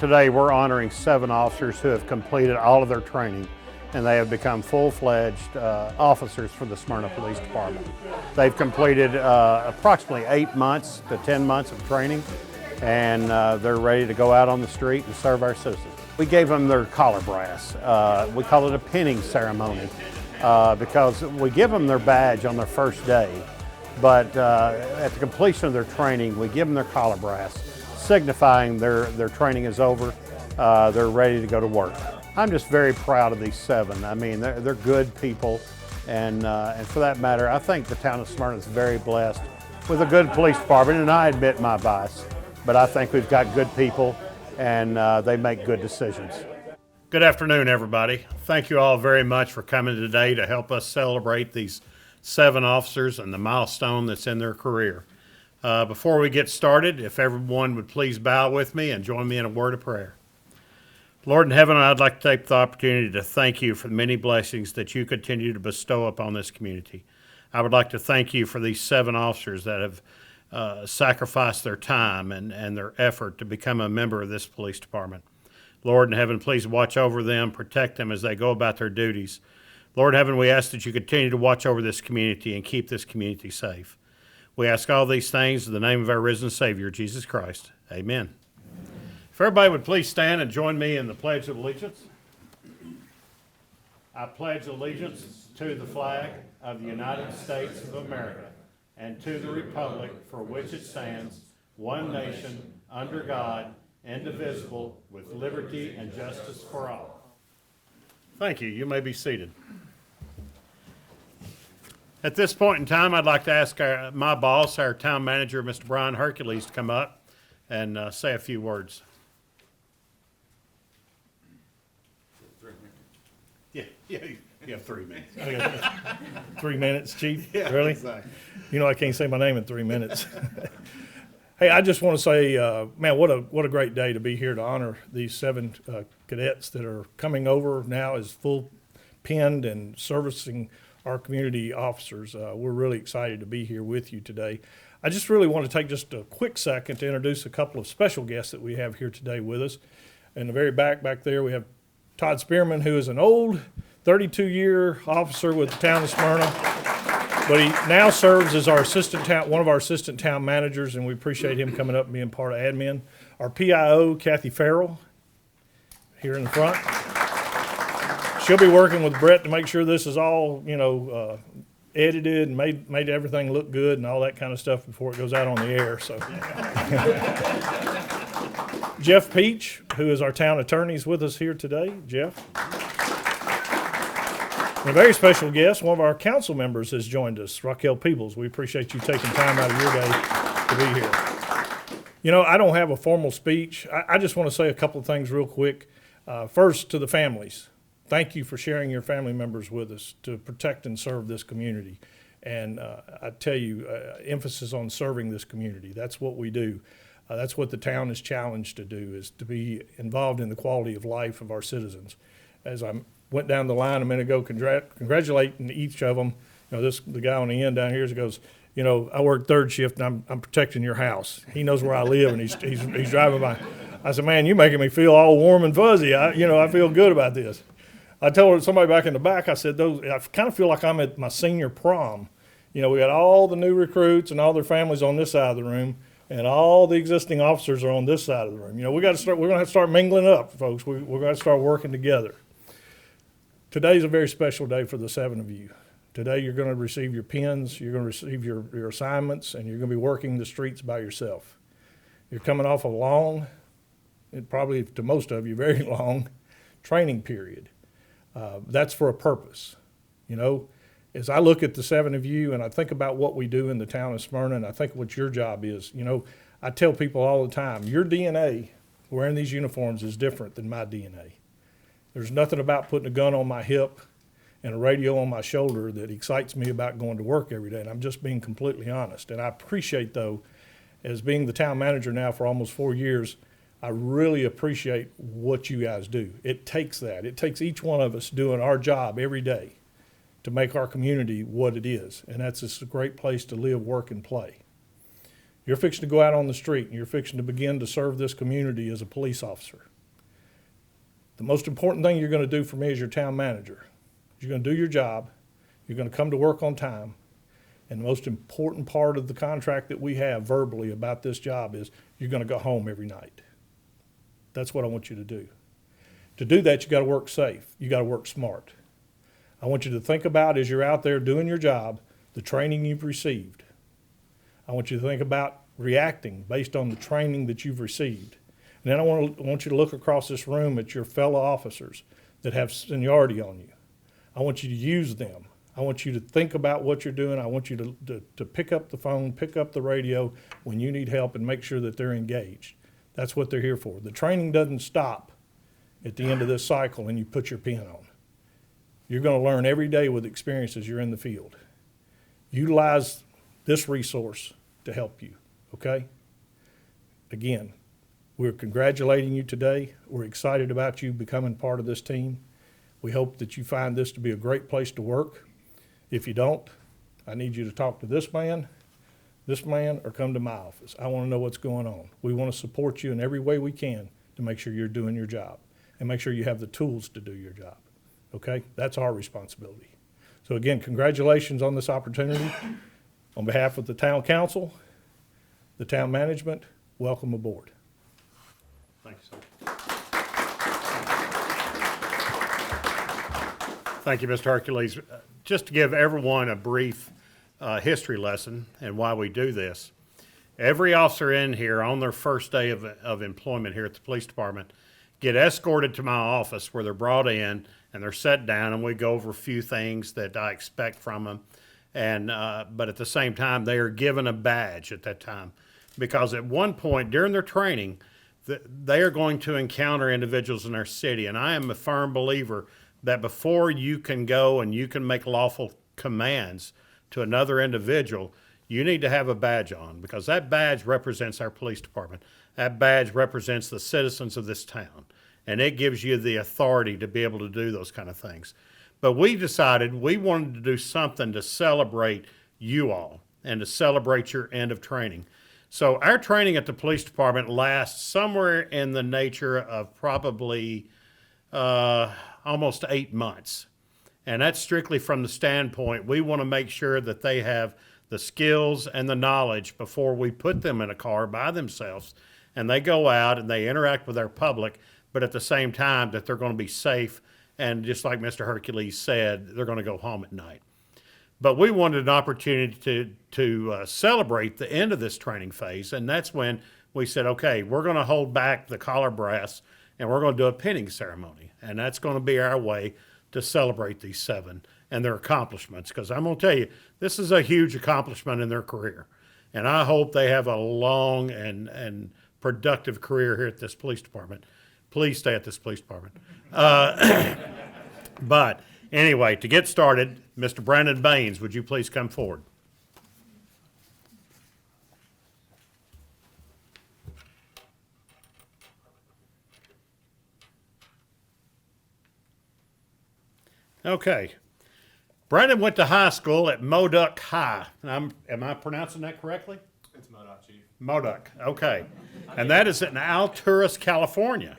Today we're honoring 7 officers who have completed all of their training and they have become full-fledged officers for the Smyrna Police Department. They've completed approximately 8 months to 10 months of training, and they're ready to go out on the street and serve our citizens. We gave them their collar brass. We call it a pinning ceremony because we give them their badge on their first day, but at the completion of their training, we give them their collar brass, signifying their training is over, they're ready to go to work. I'm just very proud of these 7. I mean, they're good people, and for that matter, I think the town of Smyrna is very blessed with a good police department, and I admit my bias, but I think we've got good people, and they make good decisions. Good afternoon, everybody. Thank you all very much for coming today to help us celebrate these 7 officers and the milestone that's in their career. Before we get started, if everyone would please bow with me and join me in a word of prayer. Lord in heaven, I'd like to take the opportunity to thank you for the many blessings that you continue to bestow upon this community. I would like to thank you for these 7 officers that have sacrificed their time and their effort to become a member of this police department. Lord in heaven, please watch over them, protect them as they go about their duties. Lord in heaven, we ask that you continue to watch over this community and keep this community safe. We ask all these things in the name of our risen Savior, Jesus Christ. Amen. If everybody would please stand and join me in the Pledge of Allegiance. I pledge allegiance to the flag of the United States of America and to the republic for which it stands, one nation, under God, indivisible, with liberty and justice for all. Thank you. You may be seated. At this point in time, I'd like to ask my boss, our town manager, Mr. Brian Hercules, to come up and say a few words. Yeah, 3 minutes. 3 minutes, Chief? Yeah, really? Exactly. You know I can't say my name in 3 minutes. Hey, I just want to say, man, what a great day to be here to honor these 7 cadets that are coming over now as full pinned and servicing our community officers. We're really excited to be here with you today. I just really want to take just a quick second to introduce a couple of special guests that we have here today with us. In the very back there, we have Todd Spearman, who is an old 32-year officer with the town of Smyrna, but he now serves as one of our assistant town managers, and we appreciate him coming up and being part of admin. Our PIO, Kathy Farrell, here in the front. She'll be working with Brett to make sure this is all, edited and made everything look good and all that kind of stuff before it goes out on the air. So, Jeff Peach, who is our town attorney, is with us here today. Jeff. And a very special guest, one of our council members has joined us, Raquel Peebles. We appreciate you taking time out of your day to be here. You know, I don't have a formal speech. I just want to say a couple of things real quick. First, to the families. Thank you for sharing your family members with us to protect and serve this community. And I tell you, emphasis on serving this community. That's what we do. That's what the town is challenged to do, is to be involved in the quality of life of our citizens. As I went down the line a minute ago, congratulating each of them. The guy on the end down here goes, I work third shift and I'm protecting your house. He knows where I live and he's driving by. I said, man, you're making me feel all warm and fuzzy. I feel good about this. I told somebody back in the back, I said, I kind of feel like I'm at my senior prom. We got all the new recruits and all their families on this side of the room, and all the existing officers are on this side of the room. We're going to have to start mingling up, folks. We're going to start working together. Today's a very special day for the 7 of you. Today you're going to receive your pins, you're going to receive your assignments, and you're going to be working the streets by yourself. You're coming off a long, and probably to most of you, very long training period. That's for a purpose. As I look at the 7 of you and I think about what we do in the town of Smyrna and I think what your job is, I tell people all the time, your DNA wearing these uniforms is different than my DNA. There's nothing about putting a gun on my hip and a radio on my shoulder that excites me about going to work every day, and I'm just being completely honest. And I appreciate, though, as being the town manager now for almost 4 years, I really appreciate what you guys do. It takes that. It takes each one of us doing our job every day to make our community what it is, and that's just a great place to live, work, and play. You're fixing to go out on the street, and you're fixing to begin to serve this community as a police officer. The most important thing you're going to do for me as your town manager, you're going to do your job, you're going to come to work on time, and the most important part of the contract that we have verbally about this job is you're going to go home every night. That's what I want you to do. To do that, you got to work safe. You got to work smart. I want you to think about, as you're out there doing your job, the training you've received. I want you to think about reacting based on the training that you've received. And then I want you to look across this room at your fellow officers that have seniority on you. I want you to use them. I want you to think about what you're doing. I want you to pick up the phone, pick up the radio when you need help, and make sure that they're engaged. That's what they're here for. The training doesn't stop at the end of this cycle and you put your pin on. You're going to learn every day with experience as you're in the field. Utilize this resource to help you, okay? Again, we're congratulating you today. We're excited about you becoming part of this team. We hope that you find this to be a great place to work. If you don't, I need you to talk to this man, or come to my office. I want to know what's going on. We want to support you in every way we can to make sure you're doing your job and make sure you have the tools to do your job, okay? That's our responsibility. So again, congratulations on this opportunity. On behalf of the town council, the town management, welcome aboard. Thank you, sir. Thank you, Mr. Hercules. Just to give everyone a brief history lesson and why we do this. Every officer in here on their first day of employment here at the police department get escorted to my office where they're brought in and they're set down and we go over a few things that I expect from them. And but at the same time, they are given a badge at that time because at one point during their training, they are going to encounter individuals in our city. And I am a firm believer that before you can go and you can make lawful commands to another individual, you need to have a badge on because that badge represents our police department. That badge represents the citizens of this town, and it gives you the authority to be able to do those kind of things. But we decided we wanted to do something to celebrate you all and to celebrate your end of training. So our training at the police department lasts somewhere in the nature of probably almost 8 months. And that's strictly from the standpoint, we want to make sure that they have the skills and the knowledge before we put them in a car by themselves and they go out and they interact with our public, but at the same time that they're going to be safe. And just like Mr. Hercules said, they're going to go home at night. But we wanted an opportunity to celebrate the end of this training phase. And that's when we said, okay, we're going to hold back the collar brass and we're going to do a pinning ceremony. And that's going to be our way to celebrate these 7 and their accomplishments. Because I'm going to tell you, this is a huge accomplishment in their career. And I hope they have a long and productive career here at this police department. Please stay at this police department. But anyway, to get started, Mr. Brandon Baines, would you please come forward? Okay. Brandon went to high school at Modoc High. Am I pronouncing that correctly? It's Modoc, Chief. Modoc, okay. And that is in Alturas, California.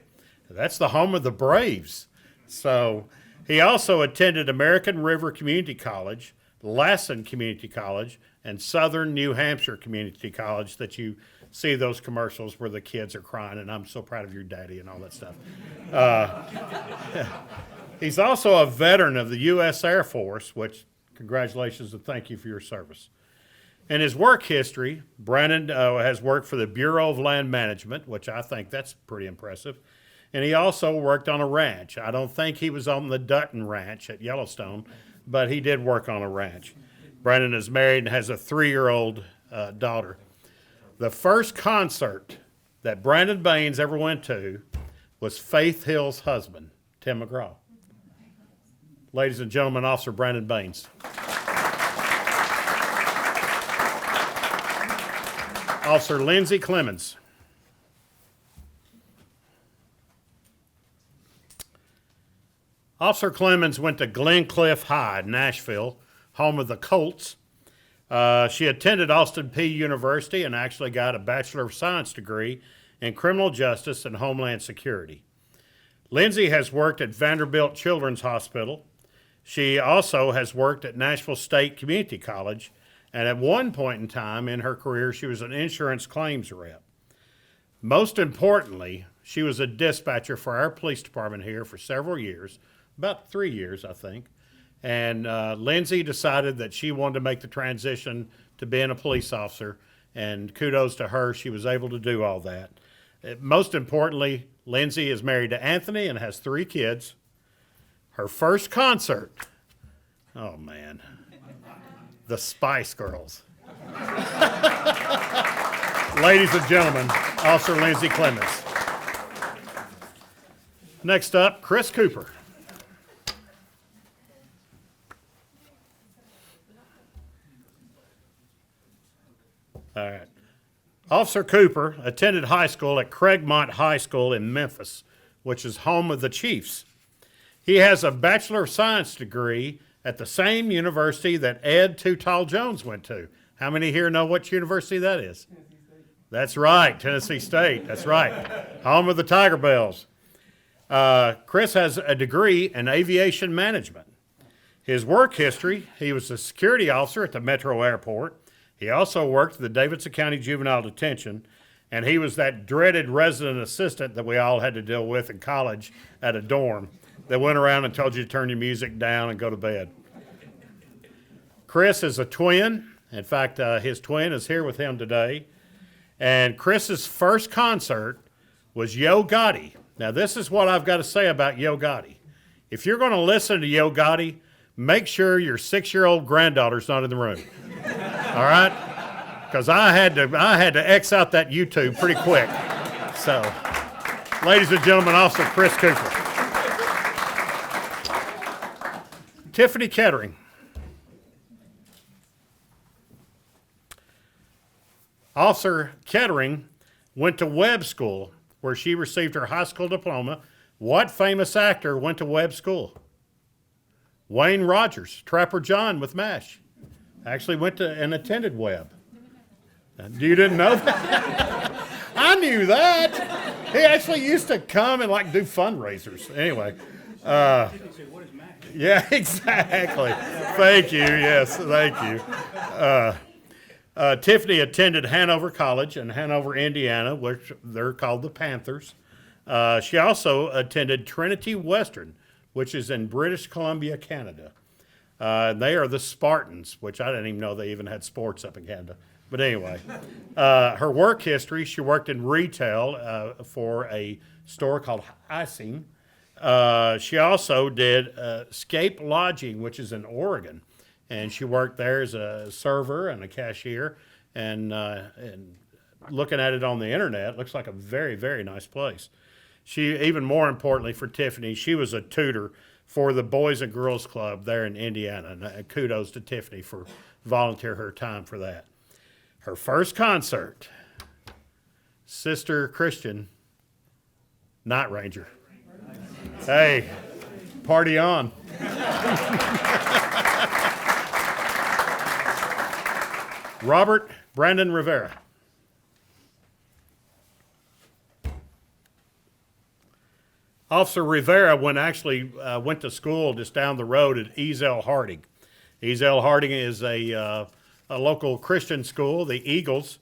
That's the home of the Braves. So he also attended American River Community College, Lassen Community College, and Southern New Hampshire Community College that you see those commercials where the kids are crying and I'm so proud of your daddy and all that stuff. He's also a veteran of the U.S. Air Force, which congratulations and thank you for your service. In his work history, Brandon has worked for the Bureau of Land Management, which I think that's pretty impressive. And he also worked on a ranch. I don't think he was on the Dutton Ranch at Yellowstone, but he did work on a ranch. Brandon is married and has a 3-year-old daughter. The first concert that Brandon Baines ever went to was Faith Hill's husband, Tim McGraw. Ladies and gentlemen, Officer Brandon Baines. Officer Lindsey Clemons. Officer Clemons went to Glencliff High, Nashville, home of the Colts. She attended Austin Peay University and actually got a Bachelor of Science degree in Criminal Justice and Homeland Security. Lindsey has worked at Vanderbilt Children's Hospital. She also has worked at Nashville State Community College, and at one point in time in her career, she was an insurance claims rep. Most importantly, she was a dispatcher for our police department here for several years, about 3 years, I think. And Lindsey decided that she wanted to make the transition to being a police officer, and kudos to her, she was able to do all that. Most importantly, Lindsey is married to Anthony and has 3 kids. Her first concert, oh man, the Spice Girls. Ladies and gentlemen, Officer Lindsey Clemons. Next up, Chris Cooper. All right. Officer Cooper attended high school at Craigmont High School in Memphis, which is home of the Chiefs. He has a Bachelor of Science degree at the same university that Ed Too Tall Jones went to. How many here know which university that is? That's right, Tennessee State. That's right. Home of the Tiger Bells. Chris has a degree in aviation management. His work history, he was a security officer at the Metro Airport. He also worked at the Davidson County Juvenile Detention, and he was that dreaded resident assistant that we all had to deal with in college at a dorm that went around and told you to turn your music down and go to bed. Chris is a twin. In fact, his twin is here with him today. And Chris's first concert was Yo Gotti. Now, this is what I've got to say about Yo Gotti. If you're going to listen to Yo Gotti, make sure your 6-year-old granddaughter's not in the room. All right? Because I had to X out that YouTube pretty quick. So, ladies and gentlemen, Officer Chris Cooper. Tiffany Kettering. Officer Kettering went to Webb School, where she received her high school diploma. What famous actor went to Webb School? Wayne Rogers, Trapper John with MASH. Actually went to and attended Webb. You didn't know that? I knew that. He actually used to come and like do fundraisers. Anyway. Yeah, exactly. Thank you. Yes, thank you. Tiffany attended Hanover College in Hanover, Indiana, which they're called the Panthers. She also attended Trinity Western, which is in British Columbia, Canada. They are the Spartans, which I didn't even know they even had sports up in Canada. But anyway, her work history, she worked in retail for a store called Icing. She also did Scape Lodging, which is in Oregon. And she worked there as a server and a cashier. And looking at it on the internet, it looks like a very, very nice place. She, even more importantly for Tiffany, she was a tutor for the Boys and Girls Club there in Indiana. And kudos to Tiffany for volunteering her time for that. Her first concert, Sister Christian, Night Ranger. Hey, party on. Robert Brandon Rivera. Officer Rivera went to school just down the road at Ezel Harding. Ezel Harding is a local Christian school, the Eagles.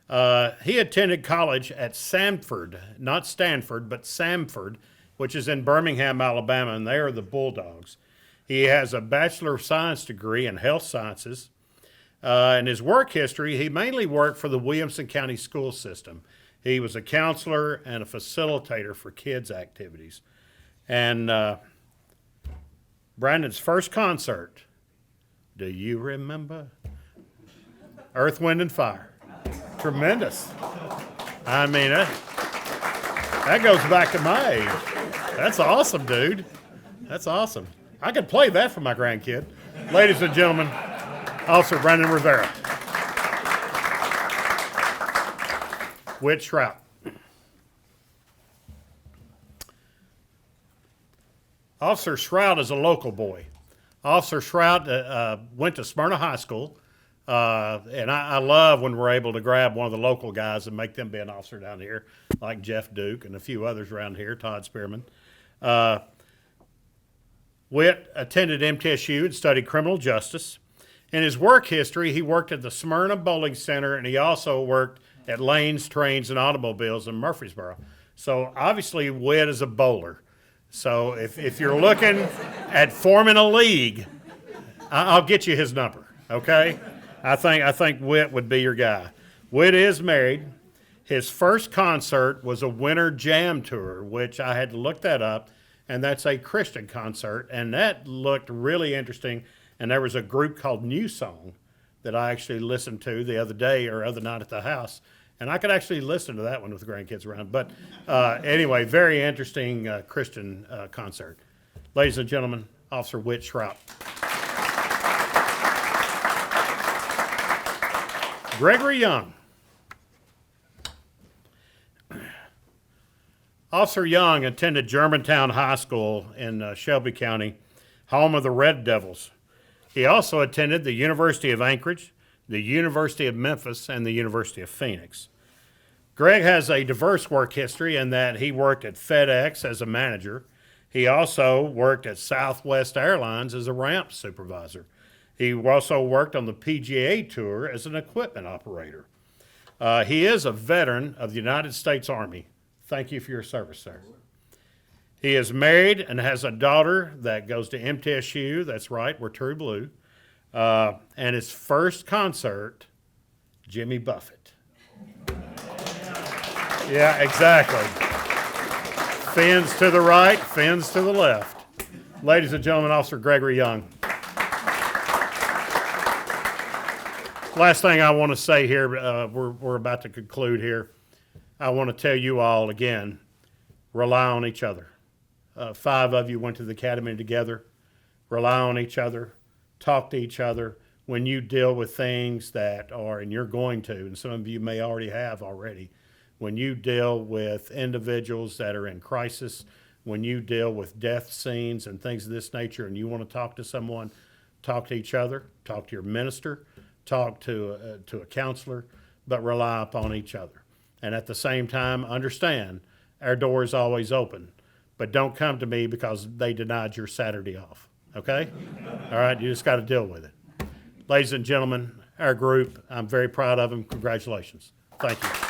He attended college at Samford, not Stanford, but Samford, which is in Birmingham, Alabama, and they are the Bulldogs. He has a Bachelor of Science degree in Health Sciences. In his work history, he mainly worked for the Williamson County school system. He was a counselor and a facilitator for kids' activities. And Brandon's first concert, do you remember? Earth, Wind, and Fire. Tremendous. I mean, that goes back to my age. That's awesome, dude. That's awesome. I could play that for my grandkid. Ladies and gentlemen, Officer Brandon Rivera. Whit Shrout. Officer Shrout is a local boy. Officer Shrout went to Smyrna High School, and I love when we're able to grab one of the local guys and make them be an officer down here, like Jeff Duke and a few others around here, Todd Spearman. Witt attended MTSU and studied criminal justice. In his work history, he worked at the Smyrna Bowling Center, and he also worked at Lanes, Trains, and Automobiles in Murfreesboro. So obviously, Witt is a bowler. So if you're looking at forming a league, I'll get you his number, okay? I think Witt would be your guy. Witt is married. His first concert was a winter jam tour, which I had to look that up, and that's a Christian concert, and that looked really interesting. And there was a group called New Song that I actually listened to the other day or other night at the house, and I could actually listen to that one with the grandkids around. But anyway, very interesting Christian concert. Ladies and gentlemen, Officer Witt Schrapp. Gregory Young. Officer Young attended Germantown High School in Shelby County, home of the Red Devils. He also attended the University of Anchorage, the University of Memphis, and the University of Phoenix. Greg has a diverse work history in that he worked at FedEx as a manager. He also worked at Southwest Airlines as a ramp supervisor. He also worked on the PGA Tour as an equipment operator. He is a veteran of the United States Army. Thank you for your service, sir. He is married and has a daughter that goes to MTSU. That's right, we're true blue. And his first concert, Jimmy Buffett. Yeah, exactly. Fins to the right, fins to the left. Ladies and gentlemen, Officer Gregory Young. Last thing I want to say here, we're about to conclude here. I want to tell you all again, rely on each other. 5 of you went to the academy together. Rely on each other. Talk to each other when you deal with things that are, and you're going to, and some of you may already have already, when you deal with individuals that are in crisis, when you deal with death scenes and things of this nature, and you want to talk to someone, talk to each other, talk to your minister, talk to a counselor, but rely upon each other. And at the same time, understand our door is always open. But don't come to me because they denied your Saturday off, okay? All right, you just got to deal with it. Ladies and gentlemen, our group, I'm very proud of them. Congratulations. Thank you.